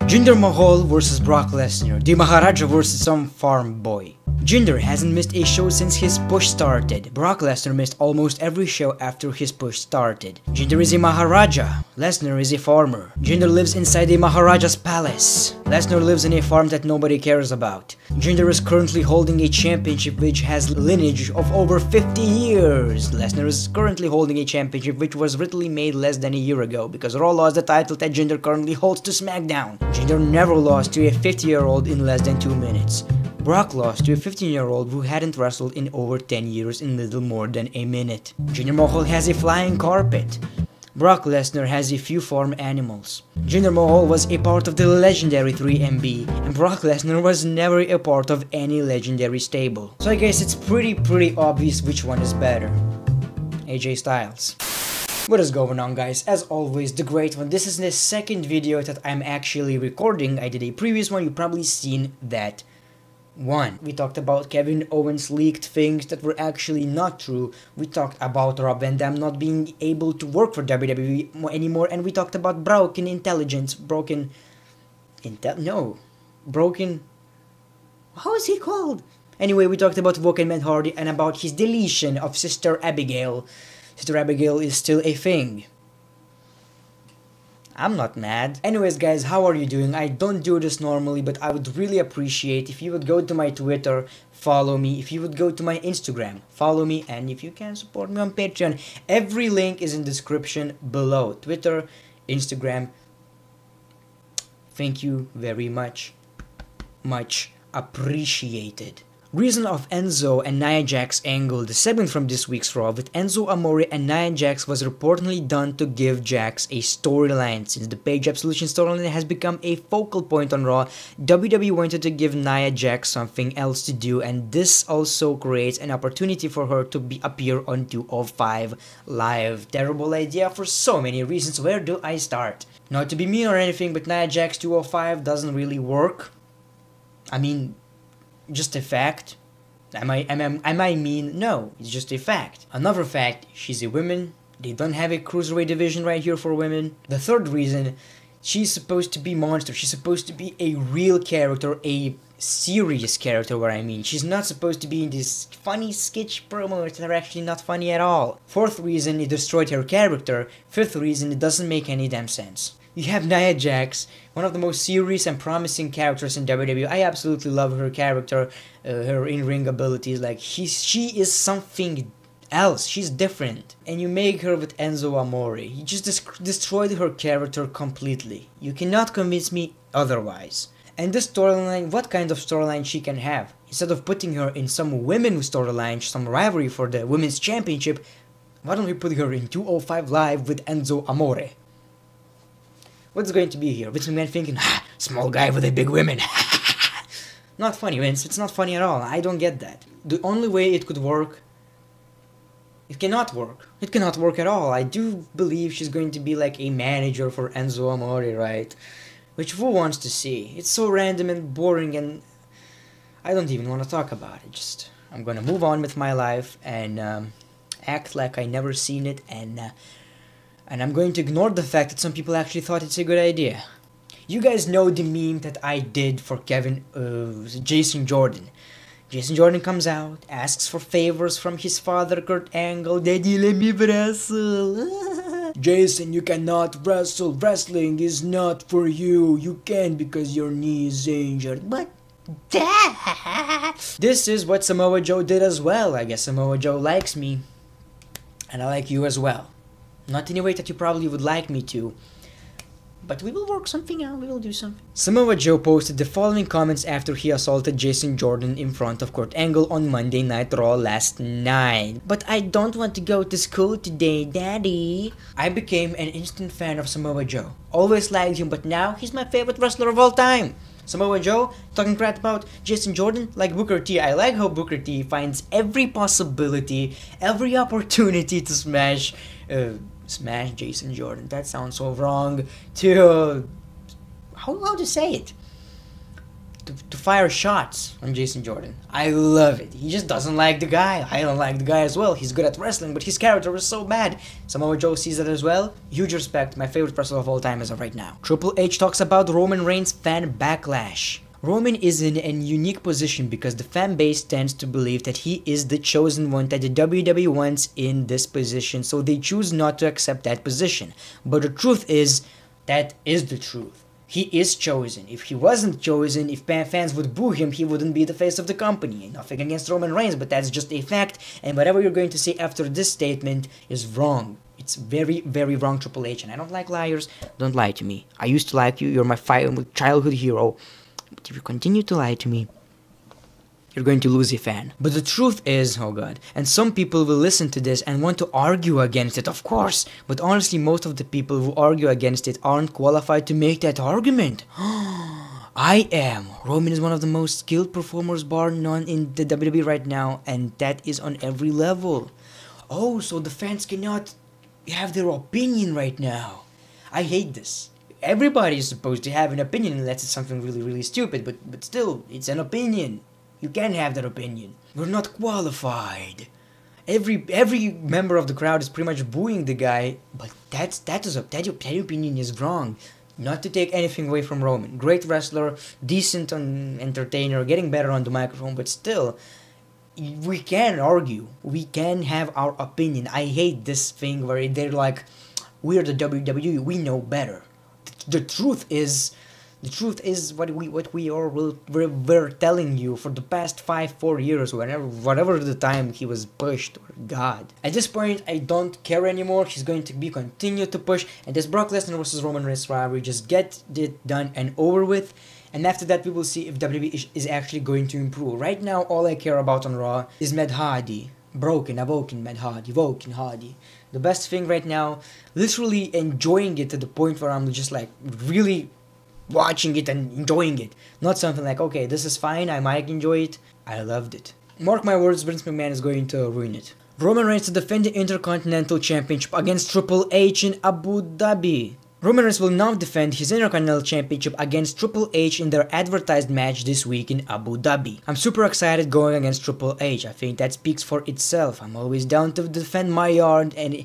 Jinder Mahal vs Brock Lesnar, the Maharaja vs some farm boy. Jinder hasn't missed a show since his push started. Brock Lesnar missed almost every show after his push started. Jinder is a Maharaja. Lesnar is a farmer. Jinder lives inside a Maharaja's palace. Lesnar lives in a farm that nobody cares about. Jinder is currently holding a championship which has lineage of over 50 years. Lesnar is currently holding a championship which was literally made less than a year ago because Raw lost the title that Jinder currently holds to SmackDown. Jinder never lost to a 50-year-old in less than 2 minutes. Brock lost to a 15-year-old who hadn't wrestled in over 10 years in little more than a minute. Jinder Mahal has a flying carpet. Brock Lesnar has a few farm animals. Jinder Mahal was a part of the legendary 3MB, and Brock Lesnar was never a part of any legendary stable. So I guess it's pretty obvious which one is better. AJ Styles. What is going on, guys? As always, the great one. This is the second video that I'm actually recording. I did a previous one, you've probably seen that one. We talked about Kevin Owens leaked things that were actually not true. We talked about Rob Van Dam not being able to work for WWE anymore, and we talked about broken intelligence. How is he called? Anyway, we talked about Woken Matt Hardy and about his deletion of Sister Abigail. Sister Abigail is still a thing. I'm not mad. Anyways, guys, how are you doing? I don't do this normally, but I would really appreciate if you would go to my Twitter, follow me. If you would go to my Instagram, follow me. And if you can support me on Patreon, every link is in the description below. Twitter, Instagram. Thank you very much. Much appreciated. Reason of Enzo and Nia Jax angle. The segment from this week's Raw with Enzo Amore and Nia Jax was reportedly done to give Jax a storyline. Since the Page Absolution storyline has become a focal point on Raw, WWE wanted to give Nia Jax something else to do, and this also creates an opportunity for her to appear on 205 Live. Terrible idea for so many reasons. Where do I start? Not to be mean or anything, but Nia Jax 205 doesn't really work. I mean, just a fact. Am I mean? No, it's just a fact. Another fact, she's a woman. They don't have a cruiserweight division right here for women. The third reason, she's supposed to be monster. She's supposed to be a real character, a serious character, what I mean. She's not supposed to be in these funny sketch promos that are actually not funny at all. Fourth reason, it destroyed her character. Fifth reason, it doesn't make any damn sense. You have Nia Jax, one of the most serious and promising characters in WWE. I absolutely love her character, her in-ring abilities. Like, she is something else. She's different. And you make her with Enzo Amore. You just destroyed her character completely. You cannot convince me otherwise. And this storyline, what kind of storyline she can have? Instead of putting her in some women's storyline, some rivalry for the women's championship, why don't we put her in 205 Live with Enzo Amore? What's going to be here? Vince McMahon thinking, small guy with a big women. Not funny, Vince. It's not funny at all. I don't get that. The only way it could work, it cannot work. It cannot work at all. I do believe she's going to be like a manager for Enzo Amore, right? Which who wants to see? It's so random and boring, and I don't even want to talk about it. I'm gonna move on with my life and act like I never seen it, and I'm going to ignore the fact that some people actually thought it's a good idea. You guys know the meme that I did for Jason Jordan. Jason Jordan comes out, asks for favors from his father, Kurt Angle. Daddy, let me wrestle. Jason, you cannot wrestle. Wrestling is not for you. You can because your knee is injured. But Dad! This is what Samoa Joe did as well. I guess Samoa Joe likes me. And I like you as well. Not in a way that you probably would like me to, but we will work something out, we will do something. Samoa Joe posted the following comments after he assaulted Jason Jordan in front of Kurt Angle on Monday Night Raw last night. But I don't want to go to school today, Daddy. I became an instant fan of Samoa Joe. Always liked him, but now he's my favorite wrestler of all time. Samoa Joe, talking crap about Jason Jordan, like Booker T. I like how Booker T finds every possibility, every opportunity to smash Jason Jordan. That sounds so wrong. To how to say it? to fire shots on Jason Jordan. I love it. He just doesn't like the guy. I don't like the guy as well. He's good at wrestling, but his character is so bad. Samoa Joe sees that as well. Huge respect. My favorite wrestler of all time as of right now. Triple H talks about Roman Reigns' fan backlash. Roman is in a unique position because the fan base tends to believe that he is the chosen one that the WWE wants in this position, so they choose not to accept that position. But the truth is, that is the truth. He is chosen. If he wasn't chosen, if fans would boo him, he wouldn't be the face of the company. Nothing against Roman Reigns, but that's just a fact, and whatever you're going to say after this statement is wrong. It's very, very wrong, Triple H, and I don't like liars. Don't lie to me. I used to like you. You're my childhood hero. But if you continue to lie to me, you're going to lose a fan. But the truth is, oh god, and some people will listen to this and want to argue against it, of course. But honestly, most of the people who argue against it aren't qualified to make that argument. I am. Roman is one of the most skilled performers bar none in the WWE right now, and that is on every level. Oh, so the fans cannot have their opinion right now. I hate this. Everybody is supposed to have an opinion unless it's something really, really stupid, but still, it's an opinion. You can have that opinion. We're not qualified. Every member of the crowd is pretty much booing the guy, but that opinion is wrong. Not to take anything away from Roman. Great wrestler, decent entertainer, getting better on the microphone, but still, we can argue. We can have our opinion. I hate this thing where they're like, we're the WWE, we know better. The truth is what we're telling you for the past 4 years, whatever the time he was pushed, or God. At this point, I don't care anymore. He's going to be continued to push, and this Brock Lesnar versus Roman Reigns rivalry, just get it done and over with. And after that, we will see if WWE is actually going to improve. Right now, all I care about on Raw is Matt Hardy. Awoken Matt Hardy, Woken Hardy. The best thing right now, literally enjoying it to the point where I'm just like really watching it and enjoying it. Not something like, okay, this is fine, I might enjoy it. I loved it. Mark my words, Vince McMahon is going to ruin it. Roman Reigns to defend the Intercontinental Championship against Triple H in Abu Dhabi. Roman Reigns will now defend his Intercontinental Championship against Triple H in their advertised match this week in Abu Dhabi. I'm super excited going against Triple H. I think that speaks for itself. I'm always down to defend my yard, and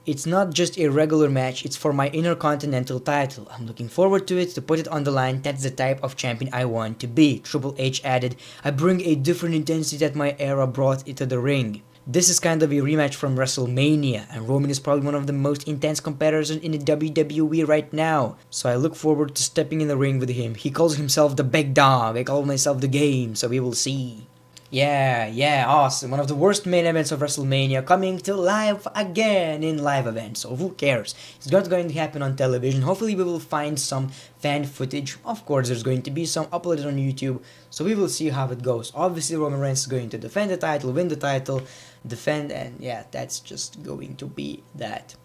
it's not just a regular match, it's for my Intercontinental title. I'm looking forward to it, to put it on the line. That's the type of champion I want to be. Triple H added, I bring a different intensity that my era brought into the ring. This is kind of a rematch from WrestleMania, and Roman is probably one of the most intense competitors in the WWE right now. So I look forward to stepping in the ring with him. He calls himself the big dog, I call myself the game, so we will see. Yeah, awesome. One of the worst main events of WrestleMania coming to life again in live events. So who cares? It's not going to happen on television. Hopefully we will find some fan footage. Of course there's going to be some uploaded on YouTube. So we will see how it goes. Obviously Roman Reigns is going to defend the title, win the title, defend, and yeah, that's just going to be that.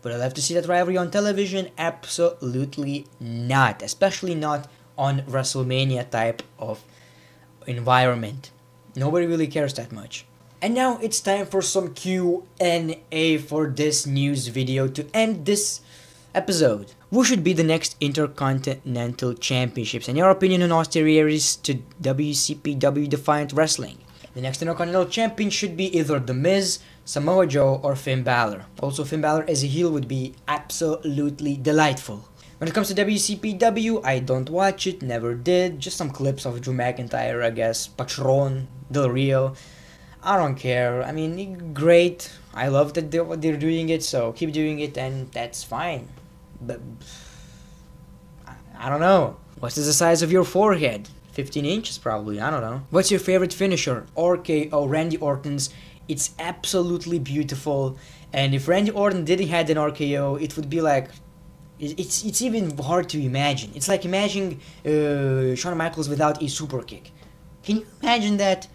Would I love to see that rivalry on television? Absolutely not. Especially not on WrestleMania type of environment. Nobody really cares that much. And now it's time for some Q&A for this news video to end this episode. Who should be the next Intercontinental Championships? And your opinion on austerities to WCPW Defiant Wrestling? The next Intercontinental Champion should be either The Miz, Samoa Joe, or Finn Balor. Also, Finn Balor as a heel would be absolutely delightful. When it comes to WCPW, I don't watch it, never did. Just some clips of Drew McIntyre, I guess. Patron, Del Rio. I don't care. I mean, great. I love that they're doing it, so keep doing it, and that's fine. But I don't know. What's the size of your forehead? 15 inches probably, I don't know. What's your favorite finisher? RKO, Randy Orton's. It's absolutely beautiful. And if Randy Orton didn't have an RKO, it would be like... It's even hard to imagine. It's like imagining Shawn Michaels without a super kick. Can you imagine that?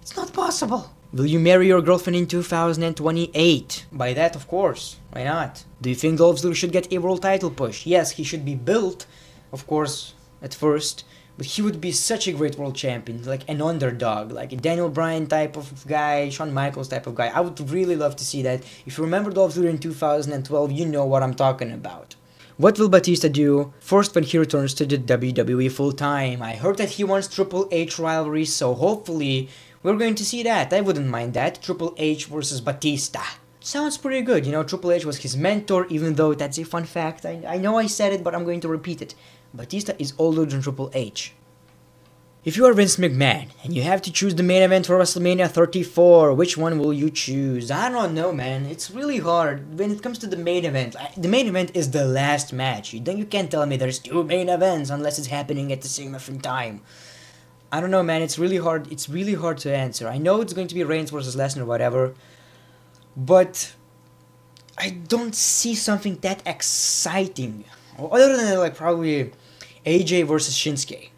It's not possible. Will you marry your girlfriend in 2028? By that, of course. Why not? Do you think Dolph Ziggler should get a world title push? Yes, he should be built, of course, at first. But he would be such a great world champion, like an underdog, like a Daniel Bryan type of guy, Shawn Michaels type of guy. I would really love to see that. If you remember Dolph Ziggler in 2012, you know what I'm talking about. What will Batista do first when he returns to the WWE full time? I heard that he wants Triple H rivalry, so hopefully we're going to see that. I wouldn't mind that. Triple H versus Batista. Sounds pretty good. You know, Triple H was his mentor, even though that's a fun fact. I know I said it, but I'm going to repeat it. Batista is older than Triple H. If you are Vince McMahon and you have to choose the main event for WrestleMania 34, which one will you choose? I don't know, man. It's really hard when it comes to the main event. The main event is the last match. You can't tell me there's 2 main events unless it's happening at the same different time. I don't know, man. It's really hard. It's really hard to answer. I know it's going to be Reigns versus Lesnar or whatever, but I don't see something that exciting. Other than like probably AJ versus Shinsuke.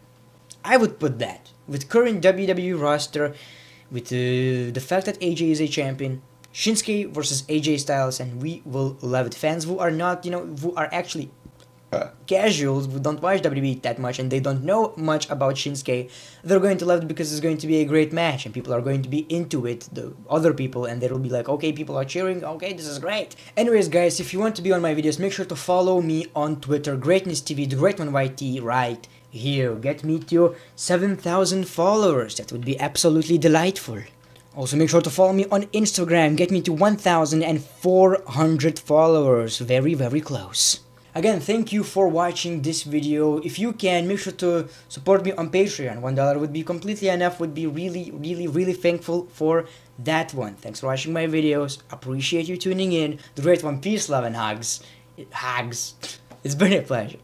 I would put that. With current WWE roster, with the fact that AJ is a champion, Shinsuke versus AJ Styles, and we will love it. Fans who are not, who are actually casuals, who don't watch WWE that much, and they don't know much about Shinsuke, they're going to love it because it's going to be a great match, and people are going to be into it, the other people, and they'll be like, okay, people are cheering, okay, this is great. Anyways, guys, if you want to be on my videos, make sure to follow me on Twitter, Greatness TV, the Great One YT, right here. Get me to 7,000 followers. That would be absolutely delightful. Also, make sure to follow me on Instagram. Get me to 1,400 followers. Very, very close. Again, thank you for watching this video. If you can, make sure to support me on Patreon. $1 would be completely enough. Would be really, really, really thankful for that one. Thanks for watching my videos. Appreciate you tuning in. The Great One, peace, love, and hugs. Hugs. It's been a pleasure.